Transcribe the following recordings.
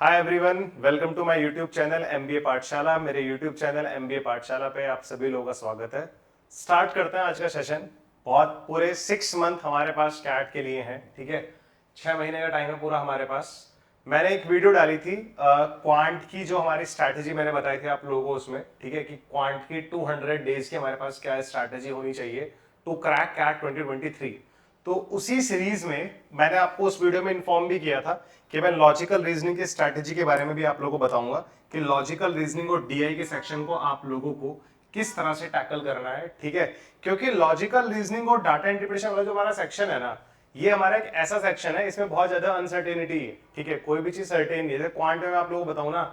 Hi everyone, welcome to my YouTube channel MBA Pathshala. मेरे YouTube channel MBA पाठशाला पे आप सभी लोगों का स्वागत है। स्टार्ट करते हैं आज का सेशन। बहुत पूरे 6 मंथ हमारे पास कैट के लिए हैं, ठीक है। 6 महीने का टाइम है पूरा हमारे पास। मैंने एक वीडियो डाली थी क्वांट की, जो हमारी स्ट्रैटेजी मैंने बताई थी आप लोगों को उसमें, ठीक है, कि क्वांट की 200 डेज की हमारे पास क्या स्ट्रैटेजी होनी चाहिए टू क्रैक कैट 2023। तो उसी सीरीज में मैंने आपको उस वीडियो में इन्फॉर्म भी किया था कि मैं लॉजिकल रीजनिंग की स्ट्रैटेजी के बारे में भी आप लोगों को बताऊंगा कि लॉजिकल रीजनिंग और डीआई के सेक्शन को आप लोगों को किस तरह से टैकल करना है, ठीक है। क्योंकि लॉजिकल रीजनिंग और डाटा इंटरप्रिटेशन वाला जो हमारा सेक्शन है ना, ये हमारा एक ऐसा सेक्शन है, इसमें बहुत ज्यादा अनसर्टेनिटी है, ठीक है। कोई भी चीज सर्टेन नहीं है। क्वांट में आप लोगों को बताऊं ना,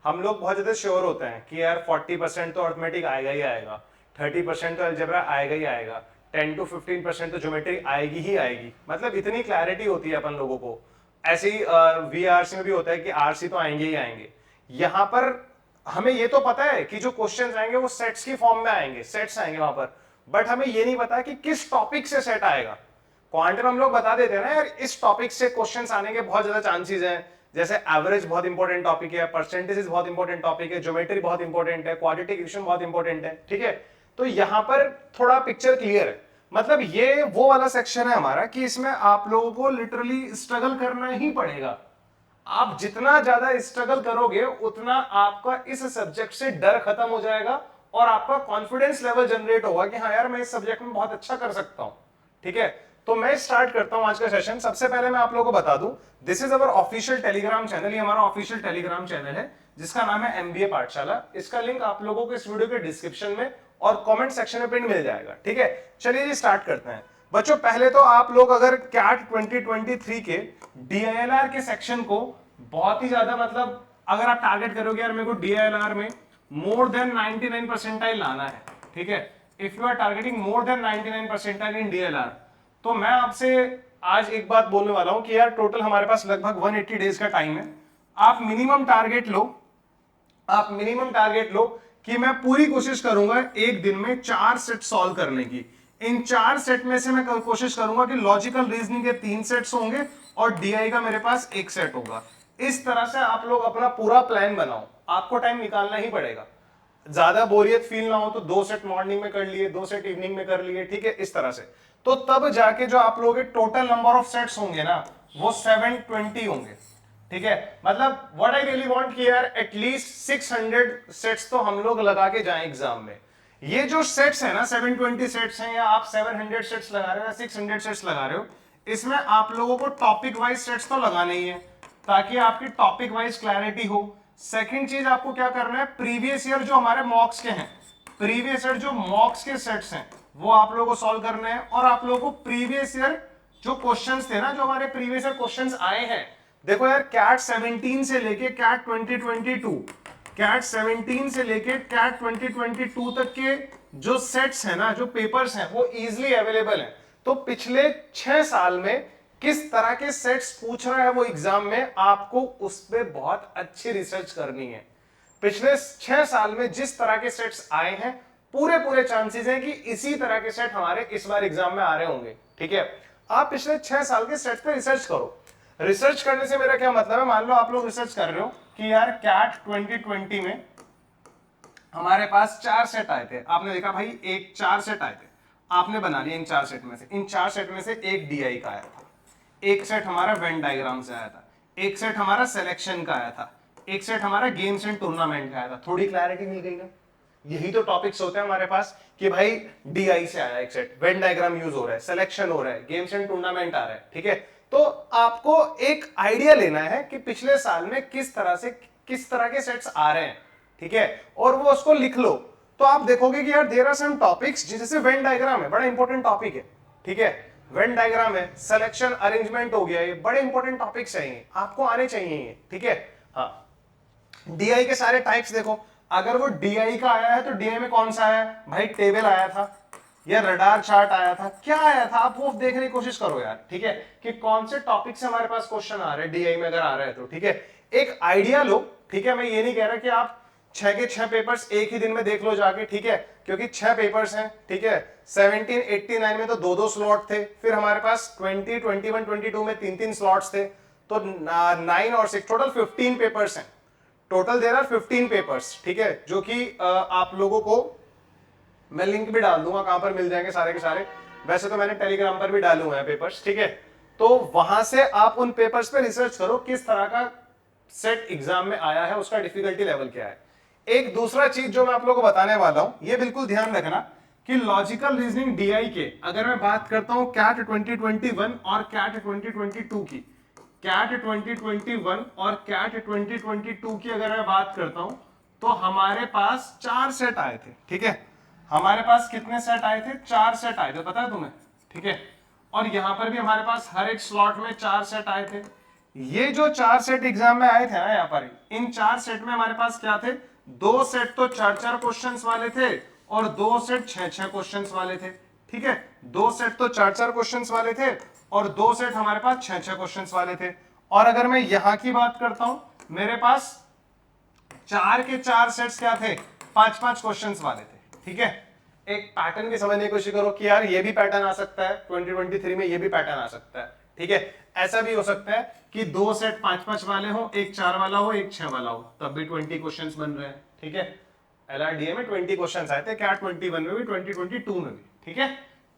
हम लोग बहुत ज्यादा श्योर होते हैं कि यार 40% तो अर्थमेटिक आएगा ही आएगा, 30% तो अलजेब्रा आएगा ही आएगा, 10 to 15% तो ज्योमेट्री आएगी ही आएगी। मतलब इतनी क्लैरिटी होती है अपन लोगों को। ऐसे ही वीआरसी में भी होता है कि आरसी तो आएंगे ही आएंगे। यहां पर हमें ये तो पता है कि जो क्वेश्चंस आएंगे वो सेट्स की फॉर्म में आएंगे, सेट्स आएंगे वहां पर, बट हमें ये नहीं पता कि किस टॉपिक से सेट आएगा। क्वांट में हम लोग बता देते हैं ना यार, इस टॉपिक से क्वेश्चंस आने के बहुत ज्यादा चांसेस हैं। जैसे एवरेज बहुत इंपॉर्टेंट टॉपिक है, परसेंटेजेस बहुत इंपॉर्टेंट टॉपिक है, ज्योमेट्री बहुत इंपॉर्टेंट है, क्वाड्रेटिक इक्वेशन बहुत इंपॉर्टेंट है, ठीक है। तो यहां पर थोड़ा पिक्चर क्लियर है। मतलब ये वो वाला सेक्शन है हमारा कि इसमें आप लोगों को लिटरली स्ट्रगल करना ही पड़ेगा। आप जितना ज्यादा स्ट्रगल करोगे उतना आपका इस सब्जेक्ट से डर खत्म हो जाएगा और आपका कॉन्फिडेंस लेवल जनरेट होगा कि हाँ यार, मैं इस सब्जेक्ट में बहुत अच्छा कर सकता हूं, ठीक है। तो मैं स्टार्ट करता हूं आज का सेशन। सबसे पहले मैं आप लोगों को बता दूं, this is our official Telegram channel. ये हमारा ऑफिशियल टेलीग्राम चैनल है जिसका नाम है एमबीए पाठशाला। इसका लिंक आप लोगों को इस वीडियो के डिस्क्रिप्शन में और कमेंट सेक्शन में पिन मिल जाएगा, ठीक है। चलिए जी स्टार्ट करते हैं बच्चों। पहले तो आप लोग अगर कैट 2023 के डीआईएलआर के सेक्शन को बहुत ही ज्यादा, मतलब अगर आप टारगेट करोगे यार मेरे को डीआईएलआर में मोर देन 99 परसेंटाइल लाना है, ठीक है, if you are targeting more than 99 percentile in DLR, तो मैं आपसे आज एक बात बोलने वाला हूं कि यार टोटल हमारे पास लगभग 180 डेज का टाइम है। आप मिनिमम टारगेट लो, आप मिनिमम टारगेट लो कि मैं पूरी कोशिश करूंगा एक दिन में 4 सेट सॉल्व करने की। इन 4 सेट में से मैं कोशिश करूंगा कि लॉजिकल रीजनिंग के 3 सेट्स होंगे और डीआई का मेरे पास 1 सेट होगा। इस तरह से आप लोग अपना पूरा प्लान बनाओ, आपको टाइम निकालना ही पड़ेगा। ज्यादा बोरियत फील ना हो तो 2 सेट मॉर्निंग में कर लिए, 2 सेट इवनिंग में कर लिए, ठीक है, इस तरह से। तो तब जाके जो आप लोगों के टोटल नंबर ऑफ सेट्स होंगे ना, वो 720 होंगे, ठीक है। मतलब व्हाट आई रियली वांट कि यार एटलीस्ट 600 सेट्स तो हम लोग लगा के जाएं एग्जाम में। ये जो सेट्स है ना, 720 सेट्स हैं, या आप 700 सेट्स लगा रहे हो या 600 सेट्स लगा रहे हो, इसमें आप लोगों को टॉपिक वाइज सेट्स तो लगाने ही है ताकि आपकी टॉपिक वाइज क्लैरिटी हो। सेकंड चीज आपको क्या करना है, प्रीवियस ईयर जो हमारे मॉक्स के हैं, प्रीवियस ईयर जो मॉक्स के सेट्स हैं वो आप लोगों को सॉल्व करने हैं। और आप लोगों को प्रीवियस ईयर जो क्वेश्चंस थे ना, जो हमारे प्रीवियस ईयर क्वेश्चंस आए हैं, देखो यार कैट 17 से लेके कैट 2022, कैट 17 से लेके कैट 2022 तक के जो सेट्स हैं ना, जो पेपर्स हैं, वो इजीली अवेलेबल हैं। तो पिछले 6 साल में किस तरह के सेट्स पूछ रहा है वो एग्जाम में, आपको उस पर बहुत अच्छी रिसर्च करनी है। पिछले 6 साल में जिस तरह के सेट्स आए हैं, पूरे पूरे चांसेस हैं कि इसी तरह के सेट हमारे इस बार एग्जाम में आ रहे होंगे, ठीक है। आप पिछले 6 साल के सेट पे रिसर्च करो। रिसर्च करने से मेरा क्या मतलब है, मान लो आप लोग रिसर्च कर रहे हो कि यार कैट 2020 में हमारे पास 4 सेट आए थे, आपने देखा भाई एक 4 सेट आए थे, आपने बना लिया इन 4 सेट में से। इन 4 सेट में से एक डीआई का आया था, 1 सेट हमारा वेन डायग्राम से आया था, 1 सेट हमारा सिलेक्शन का आया था, 1 सेट हमारा गेम्स एंड टूर्नामेंट का आया था। थोड़ी क्लैरिटी मिल गई ना। यही तो टॉपिक्स होते हैं हमारे पास कि भाई डीआई से आया 1 सेट, वेन डायग्राम यूज हो रहा है, सिलेक्शन हो रहा है, गेम्स एंड टूर्नामेंट आ रहा है, ठीक है। तो आपको एक आइडिया लेना है कि पिछले साल में किस तरह के सेट्स आ रहे हैं, ठीक है, और वो उसको लिख लो। तो आप देखोगे कि यार देयर आर सम टॉपिक्स, जैसे वेन डायग्राम है, बड़ा इंपॉर्टेंट टॉपिक है, ठीक है। वेन डायग्राम है, सिलेक्शन अरेंजमेंट हो गया, ये बड़े इंपॉर्टेंट टॉपिक्स हैं, ये आपको आने चाहिए ये, ठीक है। हाँ, डीआई के सारे टाइप्स देखो। अगर वो डीआई का आया है तो डीआई में कौन सा आया है भाई, टेबल आया था या रडार चार्ट आया था, क्या आया था, आप वो देखने की कोशिश करो यार, ठीक है, कि कौन से टॉपिक से हमारे पास क्वेश्चन आ रहे हैं डीआई में, अगर आ रहे हैं तो, ठीक है। एक आइडिया लो, ठीक है। मैं ये नहीं कह रहा कि आप 6 के 6 पेपर्स एक ही दिन में देख लो जाके, ठीक है, क्योंकि 6 पेपर्स हैं, ठीक है। 1789 में तो 2-2 स्लॉट थे, फिर हमारे पास 20, 21, 22 में 3-3 स्लॉट्स थे। तो 9 और 6 टोटल 15 पेपर्स हैं। टोटल देयर आर 15 पेपर्स, ठीक है, जो कि आप लोगों को मैं लिंक भी डाल दूंगा, कहां पर मिल जाएंगे सारे के सारे। वैसे तो मैंने टेलीग्राम पर भी डाले हुए हैं पेपर्स, ठीक है। तो वहां से आप उन पेपर्स पे रिसर्च करो किस तरह का सेट एग्जाम में आया है, उसका डिफिकल्टी लेवल क्या है। एक दूसरा चीज जो मैं आप लोगों को बताने वाला हूं, ये बिल्कुल ध्यान रखना कि लॉजिकल रीजनिंग डीआई के अगर मैं बात करता हूं कैट 2021 और कैट 2022 की, कैट 2021 और कैट 2022 की अगर मैं बात करता हूं तो हमारे पास 4 सेट आए थे, ठीक है। हमारे पास कितने सेट आए थे? 4 सेट आए थे, पता है तुम्हें, ठीक है। और यहां पर भी हमारे पास हर एक स्लॉट में 4 सेट आए थे। ये जो 4 सेट एग्जाम में आए थे ना, यहां पर इन 4 सेट में हमारे पास क्या थे? 2 सेट तो 4-4 क्वेश्चंस वाले थे और 2 सेट 6-6 क्वेश्चंस वाले थे, ठीक है। 2 सेट तो 4-4 क्वेश्चंस वाले थे और 2 सेट हमारे पास 6-6 क्वेश्चंस वाले थे। और अगर मैं यहां की बात करता हूं, मेरे पास 4 के 4 सेट्स क्या थे? 5-5 क्वेश्चंस वाले थे, ठीक है। एक पैटर्न भी समझने की कोशिश करो कि यार ये भी पैटर्न आ सकता है 2023 में, ये भी पैटर्न आ सकता है, ठीक है। ऐसा भी हो सकता है कि 2 सेट 5-5 वाले हो, एक 4 वाला हो, एक 6 वाला हो, तब भी 20 क्वेश्चंस बन रहे हैं, ठीक है। एलआरडीए में 20 क्वेश्चंस आए थे, कैट 21 में भी, 2022 में भी, ठीक है।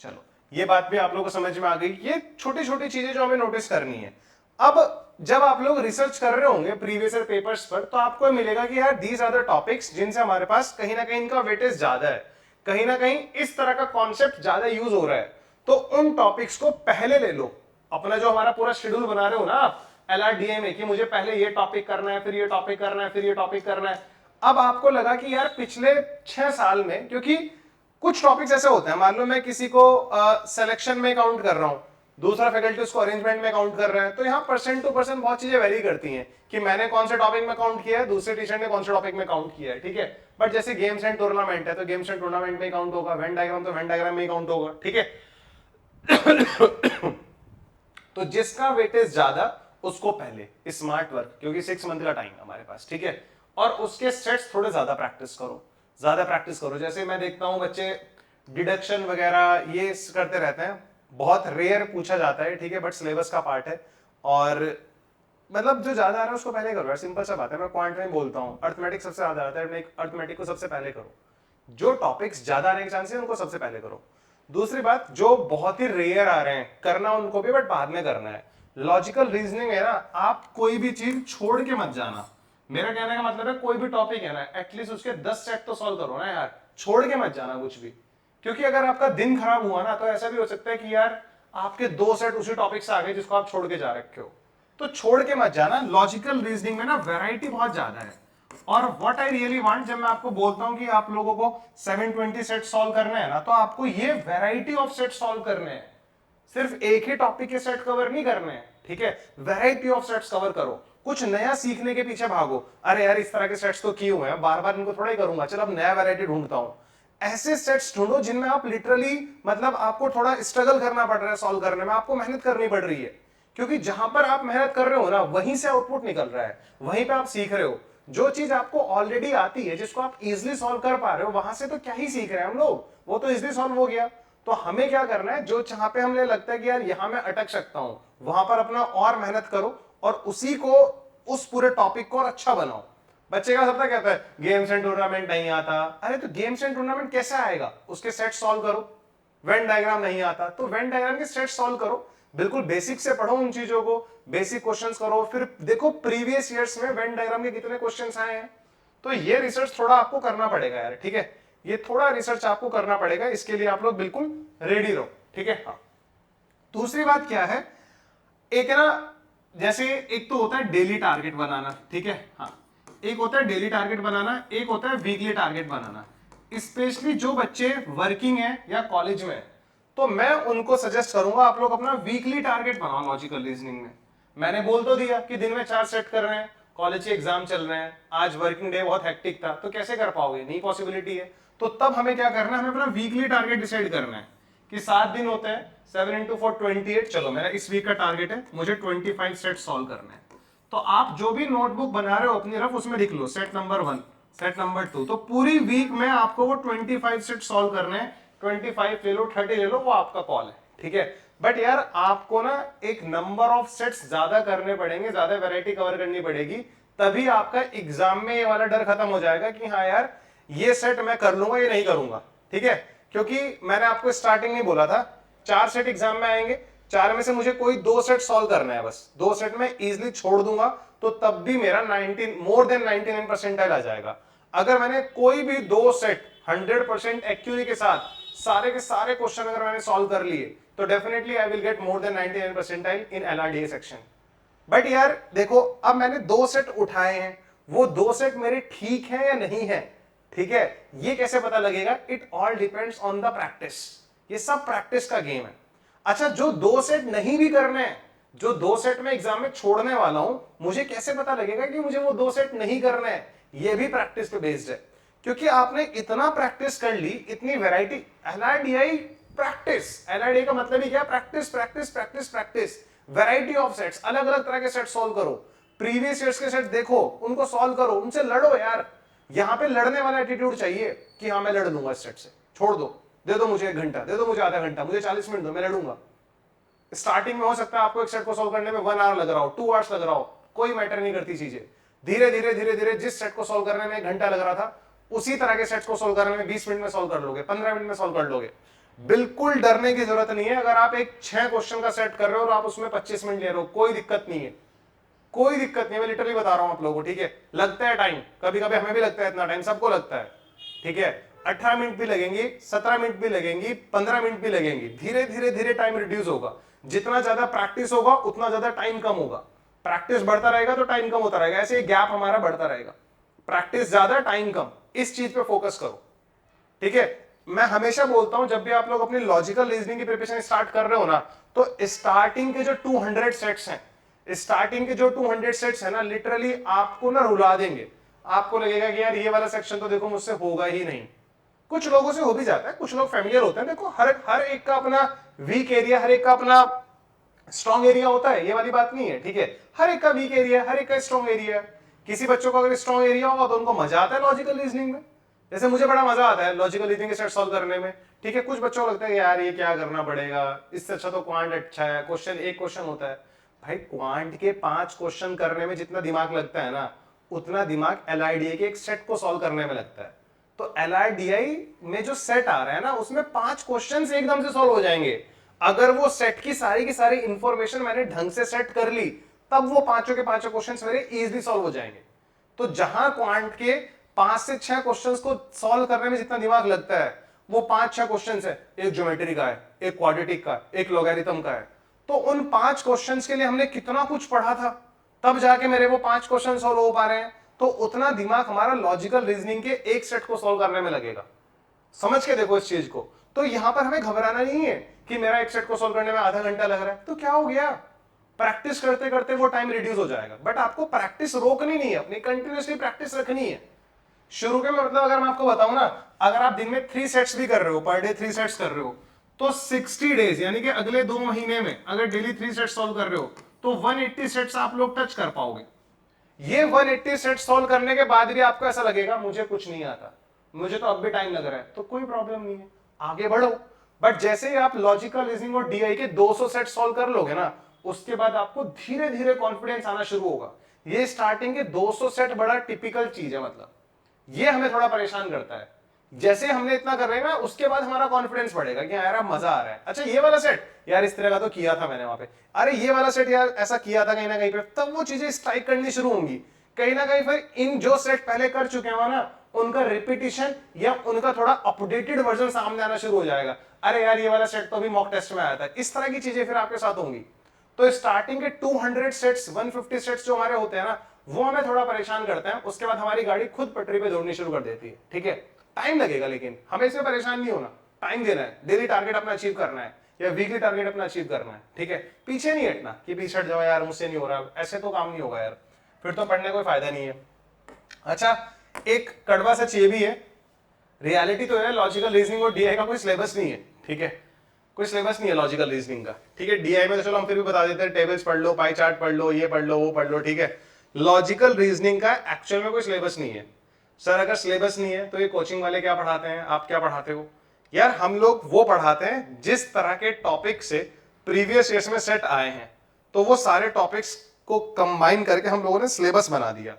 चलो, ये बात भी आप लोगों को समझ में आ गई। ये छोटी छोटी चीजें जो हमें नोटिस करनी है। अब जब आप लोग रिसर्च कर रहे होंगे प्रीवियस ईयर पेपर्स पर, तो आपको मिलेगा कि यार दीज आर द टॉपिक्स जिनसे हमारे पास कहीं ना कहीं इनका वेटेज ज्यादा है, कहीं ना कहीं इस तरह का कॉन्सेप्ट ज्यादा यूज हो रहा है। तो उन टॉपिक्स को पहले ले लो। अपना जो हमारा पूरा शेड्यूल बना रहे हो ना आप एलआरडीए में कि मुझे पहले ये टॉपिक करना है, फिर ये टॉपिक करना है, फिर ये टॉपिक करना है। अब आपको लगा कि यार पिछले 6 साल में, क्योंकि कुछ टॉपिक्स ऐसे होते हैं, मान लो मैं किसी को सिलेक्शन में काउंट कर रहा हूं, दूसरा फैकल्टी उसको अरेंजमेंट में काउंट कर रहा है, तो यहाँ परसेंट टू परसेंट बहुत चीजें वेरी करती हैं कि मैंने कौन से टॉपिक में काउंट किया है, दूसरे टीचर ने कौन से टॉपिक में काउंट किया है, ठीक है। बट जैसे गेम्स एंड टूर्नामेंट है तो गेम्स एंड टूर्नामेंट में काउंट होगा, वेन डायग्राम तो वेन डायग्राम में काउंट होगा, ठीक है। तो जिसका वेटेज ज्यादा उसको पहले स्मार्ट वर्क, क्योंकि 6 मंथ का टाइम है हमारे पास, ठीक है। और उसके सेट्स थोड़े ज्यादा प्रैक्टिस करो, ज्यादा प्रैक्टिस करो। जैसे मैं देखता हूं बच्चे डिडक्शन वगैरह ये करते रहते हैं, बहुत रेयर पूछा जाता है, ठीक है, बट सिलेबस का पार्ट है। और मतलब जो ज्यादा आ रहा है उसको पहले करो यार, सिंपल सा बात है। मैं क्वांट में बोलता हूँ, अर्थमेटिक सबसे ज्यादा आता है, अर्थमेटिक को सबसे पहले करो। जो टॉपिक्स ज्यादा आने के चांस है उनको सबसे पहले करो। दूसरी बात, जो बहुत ही रेयर आ रहे हैं करना उनको भी, बट बाद में करना है। लॉजिकल रीजनिंग है ना, आप कोई भी चीज छोड़ के मत जाना। मेरा कहने का मतलब है कोई भी टॉपिक है ना, एटलीस्ट उसके 10 सेट तो सॉल्व करो ना यार, छोड़ के मत जाना कुछ भी। क्योंकि अगर आपका दिन खराब हुआ ना, तो ऐसा भी हो सकता है कि यार आपके 2 सेट उसी टॉपिक से आ गए जिसको आप छोड़ के जा रखे हो। तो छोड़ के मत जाना। लॉजिकल रीजनिंग में ना वैरायटी बहुत ज्यादा है। और व्हाट आई रियली वांट, जब मैं आपको बोलता हूं कि आप लोगों को 720 सेट सॉल्व करने हैं ना, तो आपको ये वैरायटी ऑफ सेट सॉल्व करने हैं। सिर्फ एक ही टॉपिक के सेट कवर नहीं करने हैं, ठीक है। वैरायटी ऑफ सेट्स कवर करो, कुछ नया सीखने के पीछे भागो। अरे यार इस तरह के सेट्स तो किए हुए हैं, बार बार इनको थोड़ा ही करूंगा, चलो अब नया वैरायटी ढूंढता हूं। ऐसे सेट्स ढूंढो जिनमें आप लिटरली मतलब आपको थोड़ा स्ट्रगल करना पड़ रहा है सॉल्व करने में, आपको मेहनत करनी पड़ रही है। क्योंकि जहां पर आप मेहनत कर रहे हो ना, वहीं से आउटपुट निकल रहा है, वहीं पे आप सीख रहे हो। जो चीज आपको ऑलरेडी आती है, जिसको आप इजिली सॉल्व कर पा रहे हो, वहां से तो क्या ही सीख रहे हैं हम लोग, वो तो इजिली सॉल्व हो गया। तो हमें क्या करना है, जो जहां पे हमें लगता है कि यार यहां मैं अटक सकता हूं, वहां पर अपना और मेहनत करो और उसी को, उस पूरे टॉपिक को और अच्छा बनाओ। बच्चे का सबका कहता है गेम्स एंड टूर्नामेंट नहीं आता। अरे तो गेम्स एंड टूर्नामेंट कैसे आएगा, उसके सेट सॉल्व करो। वेन डायग्राम नहीं आता तो वेन डायग्राम के सेट सॉल्व करो। बिल्कुल बेसिक से पढ़ो उन चीजों को, बेसिक क्वेश्चंस करो, फिर देखो प्रीवियस ईयर्स में वेन डायग्राम के कितने क्वेश्चंस आए हैं। तो ये रिसर्च थोड़ा आपको करना पड़ेगा यार, ठीक है। ये थोड़ा रिसर्च आपको करना पड़ेगा, इसके लिए आप लोग बिल्कुल रेडी रहो, ठीक है। हाँ, दूसरी बात क्या है, एक ना जैसे एक तो होता है डेली टारगेट बनाना, ठीक है। हाँ, एक होता है डेली टारगेट बनाना, एक होता है वीकली टारगेट बनाना। स्पेशली जो बच्चे वर्किंग है या कॉलेज में, तो मैं उनको सजेस्ट करूंगा आप लोग अपना वीकली टारगेट बनाओ लॉजिकल रीजनिंग में। मैंने बोल तो दिया कि दिन में 4 सेट कर रहे हैं, कॉलेज के एग्जाम चल रहे हैं, आज वर्किंग डे बहुत हेक्टिक था, तो कैसे कर पाओगे, नहीं पॉसिबिलिटी है। तो तब हमें क्या करना है, हमें अपना वीकली टारगेट डिसाइड करना है कि 7 दिन होते हैं, 7 into 4 28। चलो मेरा इस वीक का टारगेट है, मुझे 25 सेट सॉल्व करने हैं। तो आप जो भी नोटबुक बना रहे हो अपनी रफ, उसमें लिख लो सेट नंबर 1, सेट नंबर 2। तो पूरी वीक में आपको वो 25 सेट सॉल्व करने हैं। 25 ले लो, 30 ले लो, वो आपका कॉल है, ठीक है। बट यार आपको ना एक नंबर ऑफ सेट्स ज्यादा करने पड़ेंगे, ज्यादा वैरायटी कवर करनी पड़ेगी, तभी आपका एग्जाम में ये वाला डर खत्म हो जाएगा कि हाँ यार ये सेट मैं कर लूंगा, ये नहीं करूंगा। ठीक है, क्योंकि मैंने आपको स्टार्टिंग में बोला था 4 सेट एग्जाम में आएंगे, 4 में से मुझे कोई 2 सेट सॉल्व करना है, बस 2 सेट में इजिली छोड़ दूंगा तो तब भी मेरा 19 मोर देन 99 परसेंटाइल आ जाएगा। अगर मैंने कोई भी 2 सेट 100% एक्यूरेसी के साथ सारे के सारे क्वेश्चन अगर मैंने सॉल्व कर लिए तो definitely I will get more than 99 percentile in LRDA section. But यार देखो, अब मैंने 2 सेट उठाए हैं, वो 2 सेट मेरे ठीक है या नहीं है, ठीक है, ये कैसे पता लगेगा? It all depends on the practice. ये सब प्रैक्टिस का गेम है। अच्छा, जो 2 सेट नहीं भी करने हैं, जो 2 सेट में एग्जाम में छोड़ने वाला हूं, मुझे कैसे पता लगेगा कि मुझे वो 2 सेट नहीं करने हैं? ये भी प्रैक्टिस पे बेस्ड है, क्योंकि आपने इतना प्रैक्टिस कर ली, इतनी वैरायटी। एलआरडीआई प्रैक्टिस, एलआरडीआई का मतलब ही क्या? Practice practice practice practice, variety of sets, अलग अलग तरह के सेट सॉल्व करो, प्रीवियस ईयर्स के सेट देखो, उनको सॉल्व करो, उनसे लड़ो यार। यहां पे लड़ने वाला एटीट्यूड चाहिए कि हाँ मैं लड़ लूंगा इस सेट से, छोड़ दो, दे दो मुझे 1 घंटा, दे दो मुझे आधा घंटा, मुझे 40 मिनट दो, मैं लड़ूंगा। स्टार्टिंग में हो सकता है आपको एक सेट को सॉल्व करने में 1 आवर लग रहा हो, 2 आवर्स लग रहा हो, कोई मैटर नहीं करती चीजें। धीरे धीरे धीरे धीरे जिस सेट को सॉल्व करने में 1 घंटा लग रहा था, उसी तरह के सेट्स को सॉल्व करने में 20 मिनट में सॉल्व कर लोगे, 15 मिनट में सॉल्व कर लोगे। बिल्कुल डरने की जरूरत नहीं है। अगर आप एक 6 क्वेश्चन का सेट कर रहे हो और आप उसमें 25 मिनट ले रहे हो, कोई दिक्कत नहीं है, कोई दिक्कत नहीं है। मैं लिटरली बता रहा हूं आप लोगों को, ठीक है। लगता है टाइम, कभी कभी हमें भी लगता है, इतना टाइम सबको लगता है, ठीक है। 18 मिनट भी लगेंगी, 17 मिनट भी लगेंगी, 15 मिनट भी लगेंगी। धीरे धीरे धीरे टाइम रिड्यूस होगा। जितना ज्यादा प्रैक्टिस होगा उतना ज्यादा टाइम कम होगा। प्रैक्टिस बढ़ता रहेगा तो टाइम कम होता रहेगा, ऐसे गैप हमारा बढ़ता रहेगा। प्रैक्टिस ज्यादा टाइम कम, इस चीज पे फोकस करो, ठीक है। मैं हमेशा बोलता हूं, जब भी आप लोग अपनी लॉजिकल रीजनिंग की प्रिपरेशन स्टार्ट कर रहे हो ना, तो स्टार्टिंग के जो 200 सेट्स हैं, स्टार्टिंग के जो 200 सेट्स है ना, लिटरली आपको ना रुला देंगे। आपको लगेगा कि यार ये वाला सेक्शन तो देखो मुझसे होगा ही नहीं। कुछ लोगों से हो भी जाता है, कुछ लोग फेमिलियर होते हैं। देखो हर एक का अपना वीक एरिया, हर एक का अपना स्ट्रॉन्ग एरिया होता है, ये वाली बात नहीं है, ठीक है। हर एक का वीक एरिया, हर एक का स्ट्रॉन्ग एरिया। किसी बच्चों को अगर स्ट्रॉन्ग एरिया होगा तो उनको मजा आता है लॉजिकल रीजनिंग में, जैसे मुझे बड़ा मजा आता है लॉजिकल रीजनिंग के सेट सॉल्व करने में, ठीक है। कुछ बच्चों को लगता है यार ये क्या करना पड़ेगा, इससे अच्छा तो क्वांट अच्छा है, क्वेश्चन एक क्वेश्चन होता है। भाई क्वांट के 5 क्वेश्चन करने में जितना दिमाग लगता है ना, उतना दिमाग एलआरडीआई के एक सेट को सॉल्व करने में लगता है। तो एलआरडीआई में जो सेट आ रहा है ना, उसमें 5 क्वेश्चन एकदम से सॉल्व हो जाएंगे। अगर वो सेट की सारी इंफॉर्मेशन मैंने ढंग से सेट कर ली, तब वो पांचों के पांचों क्वेश्चंस मेरे इजीली सॉल्व हो जाएंगे। तो जहां क्वांट के 5 से 6 क्वेश्चंस को सॉल्व करने में जितना दिमाग लगता है, वो 5-6 क्वेश्चंस है, एक ज्योमेट्री का है, एक क्वाड्रेटिक का, एक लॉगरिथम का है। तो उन 5 क्वेश्चंस के लिए हमने कितना कुछ पढ़ा था, तब जाके मेरे वो 5 क्वेश्चन सॉल्व हो पा रहे हैं। तो उतना दिमाग हमारा लॉजिकल रीजनिंग के एक सेट को सॉल्व करने में लगेगा। समझ के देखो इस चीज को। तो यहां पर हमें घबराना नहीं है कि मेरा एक सेट को सॉल्व करने में आधा घंटा लग रहा है, तो क्या हो गया, प्रैक्टिस करते करते वो टाइम रिड्यूस हो जाएगा। बट आपको प्रैक्टिस रोकनी नहीं है, अपनी कंटिन्यूसली प्रैक्टिस रखनी है। शुरू के में मतलब अगर मैं आपको बताऊं ना, अगर आप दिन में 3 सेट्स भी कर रहे हो, पर डे 3 सेट्स कर रहे हो, तो 60 डेज यानी कि अगले 2 महीने में अगर डेली 3 सेट्स सॉल्व कर रहे हो, तो 180 सेट्स आप लोग टच कर पाओगे। ये 180 सेट्स सॉल्व करने के बाद भी आपको ऐसा लगेगा मुझे कुछ नहीं आता, मुझे तो अब भी टाइम लग रहा है, तो कोई प्रॉब्लम नहीं है, आगे बढ़ो। बट जैसे ही आप लॉजिकल रीजनिंग और डीआई के 200 सेट सॉल्व कर लोगे ना, उसके बाद आपको धीरे धीरे कॉन्फिडेंस आना शुरू होगा। ये स्टार्टिंग के 200 सेट बड़ा टिपिकल चीज है, मतलब ये हमें थोड़ा परेशान करता है। जैसे हमने इतना कर रहे हैं ना, उसके बाद हमारा कॉन्फिडेंस बढ़ेगा कि यार अब मजा आ रहा है। अच्छा ये वाला सेट यार इस तरह का तो किया था मैंने वहां पे, अरे ये वाला सेट यार ऐसा किया था कहीं ना कहीं पे, तब वो चीजें स्ट्राइक करनी शुरू होंगी कहीं ना कहीं। फिर इन जो सेट पहले कर चुके हैं ना, उनका रिपीटिशन या उनका थोड़ा अपडेटेड वर्जन सामने आना शुरू हो जाएगा। अरे यार ये वाला सेट तो अभी मॉक टेस्ट में आया था, इस तरह की चीजें फिर आपके साथ होंगी। तो स्टार्टिंग के 200 सेट्स 150 सेट्स जो हमारे होते हैं ना, वो हमें थोड़ा परेशान करते हैं। उसके बाद हमारी गाड़ी खुद पटरी पे दौड़नी शुरू कर देती है, ठीक है। टाइम लगेगा, लेकिन हमें इसमें परेशान नहीं होना, टाइम देना है, डेली टारगेट अपना अचीव करना है या वीकली टारगेट अपना अचीव करना है, ठीक है। पीछे नहीं हटना कि पीछे हट जाओ यार मुझसे नहीं हो रहा, ऐसे तो काम नहीं होगा यार, फिर तो पढ़ने कोई फायदा नहीं है। अच्छा एक कड़वा सच ये भी है, रियलिटी तो है लॉजिकल रीजनिंग और डीआई का कोई सिलेबस नहीं है, ठीक है। कोई सिलेबस नहीं है लॉजिकल रीजनिंग का, ठीक है। डीआई में तो चलो हम फिर भी बता देते हैं, टेबल्स पढ़ लो, पाई चार्ट पढ़ लो, ये पढ़ लो, वो पढ़ लो, ठीक है। लॉजिकल रीजनिंग का एक्चुअल में कोई सिलेबस नहीं है। सर अगर सिलेबस नहीं है तो ये कोचिंग वाले क्या पढ़ाते हैं, आप क्या पढ़ाते हो? यार हम लोग वो पढ़ाते हैं जिस तरह के टॉपिक से प्रीवियस ईयर्स में सेट आए हैं, तो वो सारे टॉपिक्स को कंबाइन करके हम लोगों ने सिलेबस बना दिया।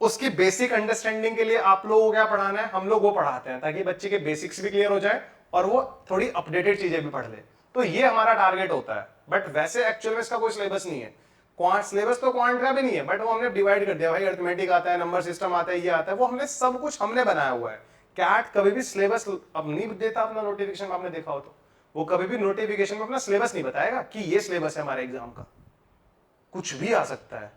उसकी बेसिक अंडरस्टैंडिंग के लिए आप लोगों को क्या पढ़ाना है, हम लोग वो पढ़ाते हैं ताकि बच्चे के बेसिक्स भी क्लियर हो जाए और वो थोड़ी अपडेटेड चीजें भी पढ़ ले। तो ये हमारा टारगेट होता है। बट वैसे एक्चुअल में इसका कोई सिलेबस नहीं है। क्वांट सिलेबस तो क्वांट का भी नहीं है, बट वो हमने डिवाइड कर दिया, भाई अरिथमेटिक आता है, नंबर सिस्टम आता है, ये आता है, वो हमने सब कुछ हमने बनाया हुआ है। कैट कभी भी सिलेबस अब नहीं देता अपना नोटिफिकेशन में, आपने देखा हो तो वो कभी भी नोटिफिकेशन में अपना सिलेबस नहीं बताएगा कि ये सिलेबस है हमारे एग्जाम का। कुछ भी आ सकता है।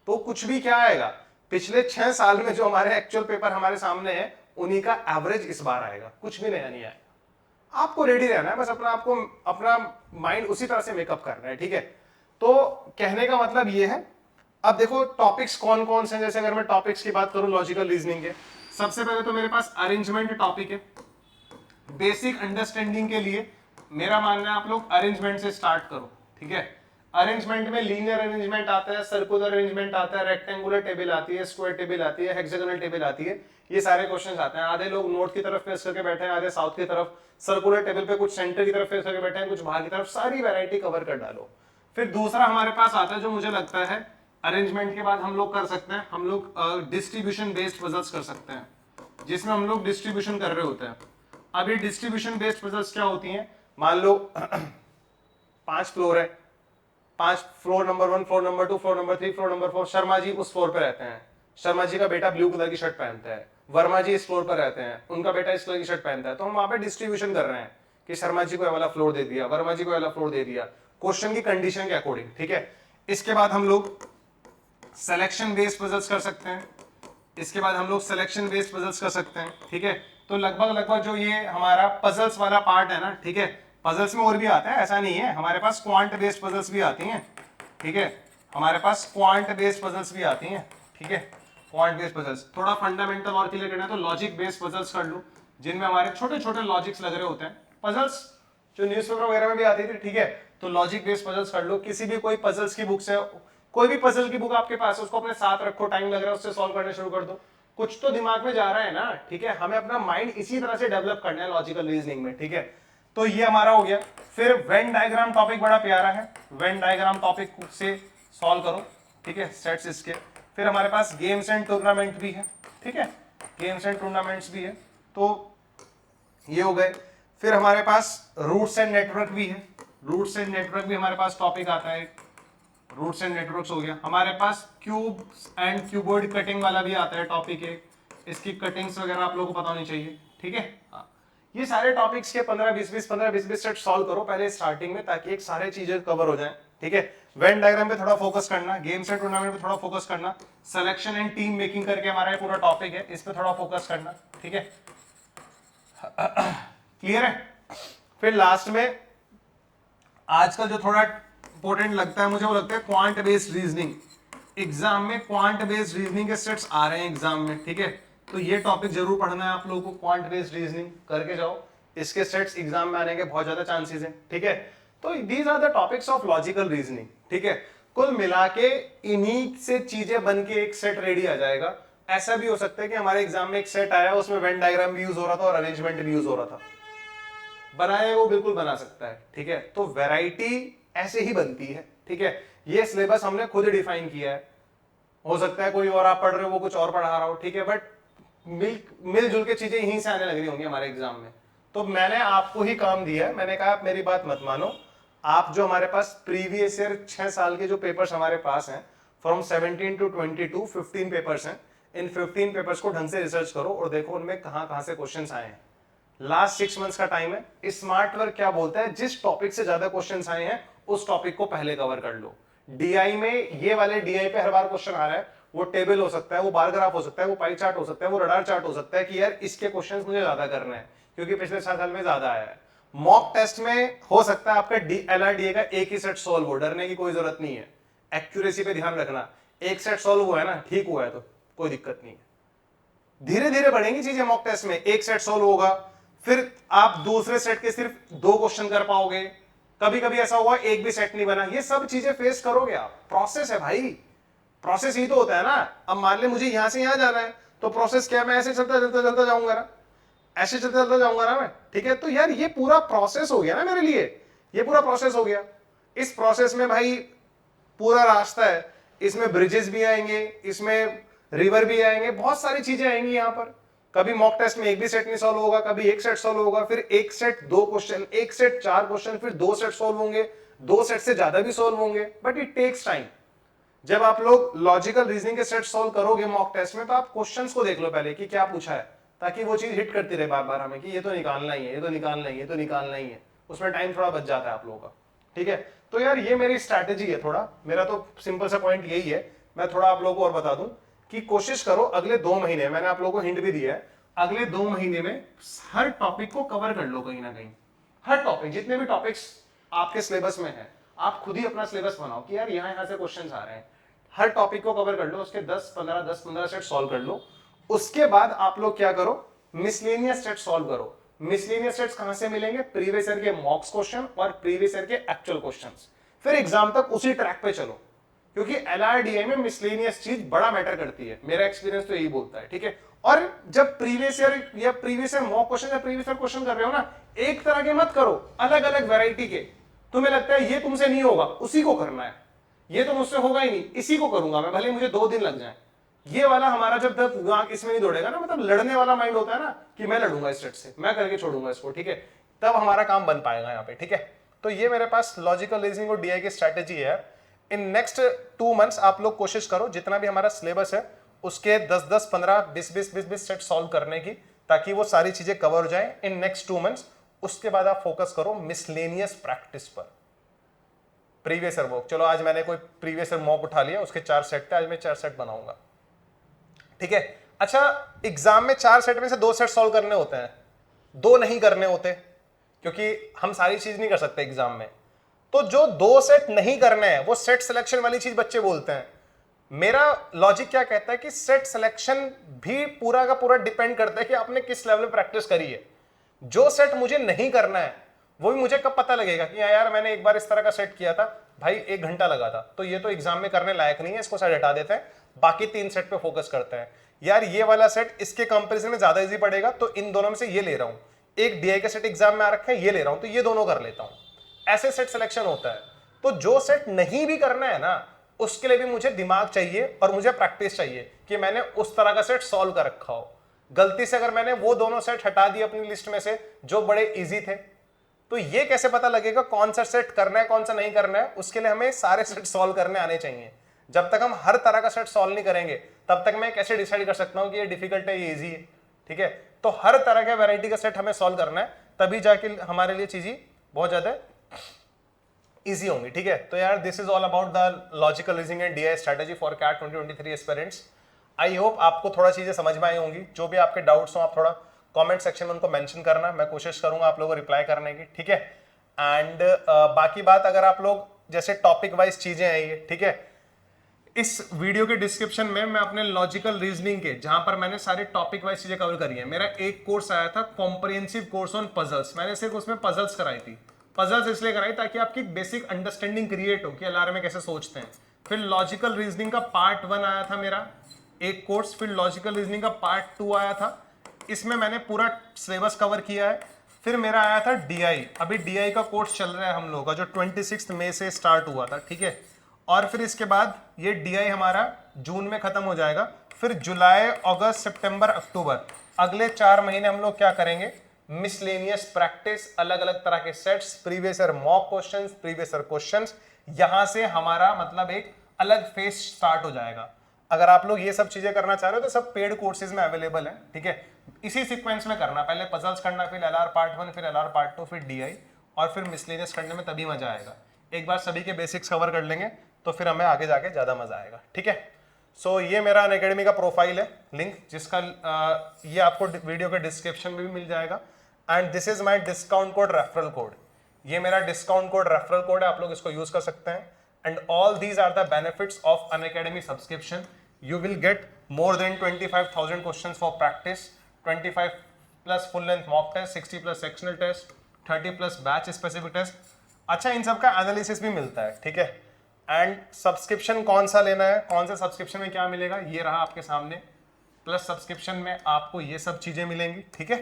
तो कुछ भी क्या आएगा, पिछले 6 साल में जो हमारे एक्चुअल पेपर हमारे सामने है उन्हीं का एवरेज इस बार आएगा, कुछ भी नया नहीं आएगा। आपको रेडी रहना है, बस अपना माइंड उसी तरह से मेकअप करना है, ठीक है। तो कहने का मतलब ये है। अब देखो टॉपिक्स कौन कौन से हैं। जैसे अगर मैं टॉपिक्स की बात करूं लॉजिकल रीजनिंग के, सबसे पहले तो मेरे पास अरेंजमेंट टॉपिक है। बेसिक अंडरस्टैंडिंग के लिए मेरा मानना है आप लोग अरेंजमेंट से स्टार्ट करो, ठीक है। अरेंजमेंट में लीनियर अरेंजमेंट आता है, सर्कुलर अरेंजमेंट आता है, रेक्टेंगुलर टेबल आती है, स्क्वायर टेबल आती है, हेक्सागोनल टेबल आती है। ये सारे क्वेश्चंस आते हैं। आधे लोग नॉर्थ की तरफ फेस करके बैठे हैं, आधे साउथ की तरफ। सर्कुलर टेबल पे कुछ सेंटर की तरफ फेस करके बैठे हैं, कुछ बाहर की तरफ। सारी वैरायटी कवर कर डालो। फिर दूसरा हमारे पास आता है जो मुझे लगता है अरेंजमेंट के बाद हम लोग कर सकते हैं, हम लोग डिस्ट्रीब्यूशन बेस्ड पजल्स कर सकते हैं, जिसमें हम लोग डिस्ट्रीब्यूशन कर रहे होते हैं। अब ये डिस्ट्रीब्यूशन बेस्ड पजल्स क्या होती हैं, मान लो 5 फ्लोर है, 5 floor number 1, floor number 2, floor number 3, floor number 4। Sharma ji उस फ्लोर पे रहते हैं, शर्मा जी का बेटा ब्लू कलर की शर्ट पहनता है। वर्मा जी इस फ्लोर पर रहते हैं, उनका बेटा इस कलर की शर्ट पहनता है। तो हम वहां पे डिस्ट्रीब्यूशन कर रहे हैं कि शर्मा जी को ये वाला फ्लोर दे दिया, वर्मा जी को ये वाला फ्लोर दे दिया, क्वेश्चन की कंडीशन के अकॉर्डिंग, ठीक है। इसके बाद हम लोग सिलेक्शन बेस्ड पजल्स कर सकते हैं। इसके बाद हम लोग सिलेक्शन बेस्ड पजल्स कर सकते हैं, ठीक है। तो लगभग जो ये हमारा पजल्स वाला पार्ट है ना, ठीक है। पजल्स में और भी आता है, ऐसा नहीं है। हमारे पास क्वांट बेस्ड पजल्स भी आती हैं, ठीक है। हमारे पास क्वांट बेस्ड पजल्स भी आती हैं, ठीक है। क्वांट बेस्ड पजल्स थोड़ा फंडामेंटल और क्लियर करना है तो लॉजिक बेस्ड पजल्स कर लो, जिनमें हमारे छोटे छोटे लॉजिक्स लग रहे होते हैं। पजल्स जो न्यूज़पेपर वगैरह में भी आती थी, ठीक है। तो लॉजिक बेस्ड पजल्स कर लो। किसी भी कोई पजल्स की बुक से, कोई भी पजल की बुक आपके पास है, उसको अपने साथ रखो, टाइम लग रहा है उससे सॉल्व करना शुरू कर दो। कुछ तो दिमाग में जा रहा है ना, ठीक है। हमें अपना माइंड इसी तरह से डेवलप करना है लॉजिकल रीजनिंग में, ठीक है। तो ये हमारा हो गया। फिर वेन डायग्राम टॉपिक बड़ा प्यारा है, वेन डायग्राम टॉपिक से सॉल्व करो, ठीक है, सेट्स इसके। फिर हमारे पास गेम्स एंड टूर्नामेंट भी है, ठीक है, गेम्स एंड टूर्नामेंट्स भी है। तो ये हो गए। फिर हमारे पास रूट्स एंड नेटवर्क भी है, रूट्स एंड नेटवर्क भी हमारे पास टॉपिक आता है। रूट्स एंड नेटवर्क्स हो गया। हमारे पास क्यूब एंड क्यूबॉइड कटिंग वाला भी आता है टॉपिक है। इसकी कटिंग्स वगैरह आप लोगों को पता होनी चाहिए, ठीक है। ये सारे टॉपिक्स के 15-20 सेट सॉल्व करो पहले स्टार्टिंग में, ताकि एक सारे चीजें कवर हो जाएं, ठीक है। वेन डायग्राम पे थोड़ा फोकस करना, गेम्स एंड टूर्नामेंट पे थोड़ा फोकस करना, सिलेक्शन एंड टीम मेकिंग करके हमारा ये पूरा टॉपिक है, इस पे थोड़ा फोकस करना, ठीक है। क्लियर है। फिर लास्ट में आजकल जो थोड़ा इंपॉर्टेंट लगता है मुझे, वो लगता है क्वांट बेस्ड रीजनिंग। एग्जाम में क्वांट बेस्ड रीजनिंग के सेट्स आ रहे हैं एग्जाम में, ठीक है। तो ये टॉपिक जरूर पढ़ना है आप लोगों को, क्वांट बेस्ड रीजनिंग करके जाओ, इसके सेट्स एग्जाम में आने के बहुत ज्यादा चांसेस हैं, ठीक है। तो these are the topics of logical reasoning, ठीक है। कुल मिला के इन्हीं से चीजें बन के एक सेट रेडी आ जाएगा। ऐसा भी हो सकता है कि हमारे एग्जाम में एक सेट आया, उसमें वेन डायग्राम भी यूज हो रहा था और अरेंजमेंट भी यूज हो रहा था, बनाए वो बिल्कुल बना सकता है, ठीक है। तो वैरायटी ऐसे ही बनती है, ठीक है। ये सिलेबस हमने खुद डिफाइन किया है। हो सकता है कोई और आप पढ़ रहे हो वो कुछ और पढ़ा रहा हो, ठीक है, बट मिलजुल के चीजें यहीं से आने लग रही होंगी हमारे एग्जाम में। तो मैंने आपको ही काम दिया है, मैंने कहा आप मेरी बात मत मानो, आप जो हमारे पास प्रीवियस ईयर 6 साल के जो पेपर्स हमारे पास हैं, फ्रॉम 17 to 22 15 पेपर्स हैं, इन 15 पेपर्स को ढंग से रिसर्च करो और देखो उनमें कहां से क्वेश्चंस आए हैं। लास्ट 6 मंथ्स का टाइम है। स्मार्ट वर्क क्या बोलता है, जिस टॉपिक से ज्यादा क्वेश्चंस आए हैं उस टॉपिक को पहले कवर कर लो। डीआई में ये वाले डीआई पे हर बार क्वेश्चन आ रहा है, वो टेबल हो सकता है, वो बार ग्राफ हो सकता है, वो पाई चार्ट हो सकता है, वो रडार चार्ट हो सकता है कि यार इसके क्वेश्चंस मुझे ज्यादा करना है क्योंकि पिछले 4 साल में ज्यादा आया है। मॉक टेस्ट में हो सकता है आपका एलआरडीए का एक ही सेट सॉल्व हो, डरने की कोई जरूरत नहीं है। एक्यूरेसी पे ध्यान रखना, एक सेट सॉल्व हुआ है ना, ठीक हुआ है तो कोई दिक्कत नहीं है। धीरे धीरे बढ़ेंगी चीजें मॉक टेस्ट में। एक सेट सॉल्व होगा, फिर आप दूसरे सेट के सिर्फ 2 क्वेश्चन कर पाओगे, कभी कभी ऐसा हुआ एक भी सेट नहीं बना। ये सब चीजें फेस करोगे आप, प्रोसेस है भाई, प्रोसेस ही तो होता है ना। अब मान ले मुझे यहां से यहां जाना है, तो प्रोसेस क्या, मैं ऐसे चलता जाऊंगा ना, ऐसे चलता जाऊंगा ना मैं, ठीक है। तो यार ये पूरा प्रोसेस हो गया ना मेरे लिए, ये पूरा प्रोसेस हो गया। इस प्रोसेस में भाई पूरा रास्ता है, इसमें ब्रिजेस भी आएंगे, इसमें रिवर भी आएंगे, बहुत सारी चीजें आएंगी यहाँ पर। कभी मॉक टेस्ट में एक भी सेट नहीं सॉल्व होगा, कभी एक सेट सॉल्व होगा, फिर एक सेट 2 क्वेश्चन, एक सेट 4 क्वेश्चन, फिर 2 सेट सॉल्व होंगे, 2 सेट से ज्यादा भी सॉल्व होंगे, बट इट टेक्स टाइम। जब आप लोग लॉजिकल रीजनिंग के सेट सॉल्व करोगे मॉक टेस्ट में, तो आप क्वेश्चंस को देख लो पहले कि क्या पूछा है, ताकि वो चीज हिट करती रहे बार बार हमें कि ये तो निकालना ही है, ये तो निकालना ही है, ये तो निकालना ही है। उसमें टाइम थोड़ा बच जाता है आप लोगों का, ठीक है। तो यार ये मेरी स्ट्रैटेजी है, थोड़ा मेरा तो सिंपल सा पॉइंट यही है। मैं थोड़ा आप लोगों को और बता दूं कि कोशिश करो अगले 2 महीने, मैंने आप लोगों को हिंट भी दिया है, अगले 2 महीने में हर टॉपिक को कवर कर लो कहीं ना कहीं। हर टॉपिक, जितने भी टॉपिक्स आपके सिलेबस में है, आप खुद ही अपना सिलेबस बनाओ कि यार यहाँ से क्वेश्चन आ रहे हैं, हर टॉपिक को कवर कर लो, उसके 10-15 सेट सॉल्व कर लो। उसके बाद आप लोग क्या करो, मिसलेनियस सेट सॉल्व करो। मिसलेनियस सेट्स कहां से मिलेंगे, प्रीवियस ईयर के मॉक्स क्वेश्चन और प्रीवियस ईयर के एक्चुअल क्वेश्चंस। फिर एग्जाम तक उसी ट्रैक पे चलो, क्योंकि एलआरडीआई में मिसलेनियस चीज बड़ा मैटर करती है, मेरा एक्सपीरियंस तो यही बोलता है, ठीक है। और जब प्रीवियस ईयर या प्रीवियस ईयर मॉक क्वेश्चन या प्रीवियस ईयर क्वेश्चन कर रहे हो ना, एक तरह के मत करो, अलग अलग वैरायटी के। तुम्हें लगता है ये तुमसे नहीं होगा, उसी को करना है, ये तो मुझसे होगा ही नहीं, इसी को करूंगा मैं, भले मुझे 2 दिन लग जाए। ये वाला हमारा जब तक दिमाग इसमें नहीं दौड़ेगा ना, मतलब लड़ने वाला माइंड होता है ना कि मैं लड़ूंगा इस सेट से, मैं करके छोड़ूंगा इसको, ठीक है, तब हमारा काम बन पाएगा यहाँ पे, ठीक है। तो ये मेरे पास लॉजिकल रीजनिंग और डीआई की स्ट्रैटेजी है। इन नेक्स्ट 2 मंथ्स आप लोग कोशिश करो जितना भी हमारा सिलेबस है उसके 10-10, 15, 20-20 सेट सॉल्व करने की, ताकि वो सारी चीजें कवर हो जाए इन नेक्स्ट 2 मंथ्स। उसके बाद आप फोकस करो मिसलेनियस प्रैक्टिस पर। प्रीवियस ईयर मॉक, चलो आज मैंने कोई प्रीवियस ईयर मॉक उठा लिया, उसके 4 सेट थे, आज मैं 4 सेट बनाऊंगा, ठीक है। अच्छा, एग्जाम में 4 सेट में से 2 सेट सॉल्व करने होते हैं, 2 नहीं करने होते, क्योंकि हम सारी चीज नहीं कर सकते एग्जाम में। तो जो 2 सेट नहीं करने हैं वो सेट सिलेक्शन वाली चीज बच्चे बोलते हैं। मेरा लॉजिक क्या कहता है कि सेट सिलेक्शन भी पूरा का पूरा डिपेंड करता है कि आपने किस लेवल में प्रैक्टिस करी है। जो सेट मुझे नहीं करना है वो भी मुझे कब पता लगेगा कि यार मैंने एक बार इस तरह का सेट किया था भाई, 1 घंटा लगा था, तो ये तो एग्जाम में करने लायक नहीं है, इसको साइड हटा देते हैं, बाकी 3 सेट पे फोकस करते हैं। यार ये वाला सेट इसके कंपैरिजन में ज्यादा इजी पड़ेगा, तो इन दोनों में से ये ले रहा हूं। एक डीआई का सेट एग्जाम में आ रखा है, ये ले रहा हूं, तो ये दोनों कर लेता हूं। ऐसे सेट सिलेक्शन होता है। तो जो सेट नहीं भी करना है ना, उसके लिए भी मुझे दिमाग चाहिए और मुझे प्रैक्टिस चाहिए कि मैंने उस तरह का सेट सॉल्व कर रखा हो। गलती से अगर मैंने वो दोनों सेट हटा दिए अपनी लिस्ट में से जो बड़े इजी थे, तो ये कैसे पता लगेगा कौन सा सेट करना है कौन सा नहीं करना है। उसके लिए हमें सारे सेट सॉल्व करने आने चाहिए। जब तक हम हर तरह का सेट सॉल्व नहीं करेंगे तब तक मैं कैसे डिसाइड कर सकता हूं कि ये डिफिकल्ट है ये इजी है, ठीक है। तो हर तरह के वैरायटी का सेट हमें सॉल्व करना है, तभी जाके हमारे लिए चीजें बहुत ज्यादा इजी होंगी, ठीक है। तो यार this is all about the logical reasoning and DI strategy for CAT 2023 aspirants. I hope आपको थोड़ा चीजें समझ में आई होंगी। जो भी आपके डाउट्स हो आप थोड़ा कमेंट सेक्शन में उनको मेंशन करना, मैं कोशिश करूंगा आप लोगों को रिप्लाई करने की, ठीक है। एंड बाकी बात, अगर आप लोग जैसे टॉपिक वाइज चीजें हैं ये, ठीक है, इस वीडियो के डिस्क्रिप्शन में मैं अपने लॉजिकल रीजनिंग के, जहां पर मैंने सारे टॉपिक वाइज चीजें कवर करी है, मेरा एक कोर्स आया था कॉम्प्रिहेंसिव कोर्स ऑन पजल्स। मैंने सिर्फ उसमें पजल्स कराई थी। पजल्स इसलिए कराई ताकि आपकी बेसिक अंडरस्टैंडिंग क्रिएट हो कि एलआरएम में कैसे सोचते हैं। फिर लॉजिकल रीजनिंग का पार्ट 1 आया था मेरा एक कोर्स, फिर लॉजिकल रीजनिंग का पार्ट 2 आया था, इसमें मैंने पूरा सिलेबस कवर किया है। फिर मेरा आया था डीआई, अभी डीआई का कोर्स चल रहा है हम लोग का, जो 26 मई से स्टार्ट हुआ था, ठीक है। और फिर इसके बाद ये डीआई हमारा जून में खत्म हो जाएगा। फिर जुलाई, अगस्त, सितंबर, अक्टूबर, अगले 4 महीने हम लोग क्या करेंगे, मिसलेनियस प्रैक्टिस, अलग अलग तरह के sets, previous year mock questions, previous year questions. यहां से हमारा मतलब एक अलग फेज स्टार्ट हो जाएगा। अगर आप लोग ये सब चीजें करना चाह रहे हो तो सब पेड कोर्सेज में अवेलेबल है, ठीक है। इसी सीक्वेंस में करना, पहले पजल्स करना, फिर एलआर पार्ट 1, फिर एलआर पार्ट 2, फिर डीआई, और फिर मिसलेनियस करने में तभी मजा आएगा। एक बार सभी के बेसिक्स कवर कर लेंगे तो फिर हमें आगे जाके ज्यादा मजा आएगा, ठीक है। सो ये मेरा अनअकैडमी का प्रोफाइल है, लिंक जिसका ये आपको वीडियो के डिस्क्रिप्शन में भी मिल जाएगा। And this is my discount code, referral code. ये मेरा डिस्काउंट कोड, रेफरल कोड है, आप लोग इसको यूज कर सकते हैं। And all these are the benefits of Unacademy subscription. You will get more than 25,000 questions for practice, 25 plus full length mock test, 60 plus sectional test, 30 plus batch specific test। अच्छा, इन सब का एनालिसिस भी मिलता है, ठीक है। एंड सब्सक्रिप्शन कौन सा लेना है, कौन सा सब्सक्रिप्शन में क्या मिलेगा, ये रहा आपके सामने। प्लस सब्सक्रिप्शन में आपको ये सब चीजें मिलेंगी, ठीक है।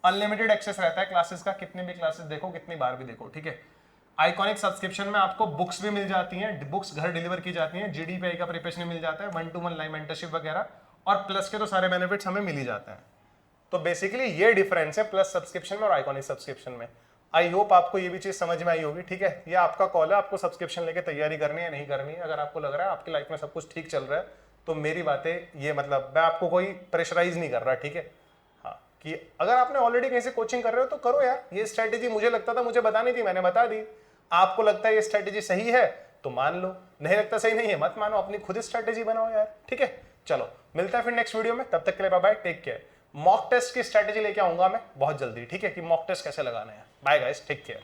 अनलिमिटेड एक्सेस रहता है क्लासेस का, कितनी भी क्लासेस देखो, कितनी बार भी देखो, ठीक है। आइकॉनिक सब्सक्रिप्शन में आपको बुक्स भी मिल जाती हैं, बुक्स घर डिलीवर की जाती हैं, GDPI का प्रिपरेशन मिल जाता है, 1-to-1 लाइव मेंटरशिप वगैरह, और प्लस के तो सारे बेनिफिट्स हमें मिल ही जाते हैं। तो बेसिकली ये डिफरेंस है प्लस सब्सक्रिप्शन में और आइकॉनिक सब्सक्रिप्शन में। आई होप आपको ये भी चीज समझ में आई होगी। ठीक है, ये आपका कॉल है, आपको सब्सक्रिप्शन लेके तैयारी करनी है नहीं करनी है। अगर आपको लग रहा है आपकी लाइफ में सब कुछ ठीक चल रहा है तो मेरी बातें ये, मतलब मैं आपको कोई प्रेशराइज नहीं कर रहा, ठीक है। हाँ, कि अगर आपने ऑलरेडी कहीं से कोचिंग कर रहे हो तो करो यार, ये स्ट्रेटेजी मुझे लगता था मुझे बतानी थी, मैंने बता दी। आपको लगता है ये स्ट्रेटेजी सही है तो मान लो, नहीं लगता सही नहीं है मत मानो, अपनी खुद स्ट्रेटेजी बनाओ यार। ठीक है, चलो मिलता है फिर नेक्स्ट वीडियो में, तब तक के लिए bye bye, take care. Mock test की स्ट्रेटेजी लेके आऊंगा मैं बहुत जल्दी, ठीक है, कि मॉक टेस्ट कैसे लगाने हैं। Bye guys, take care.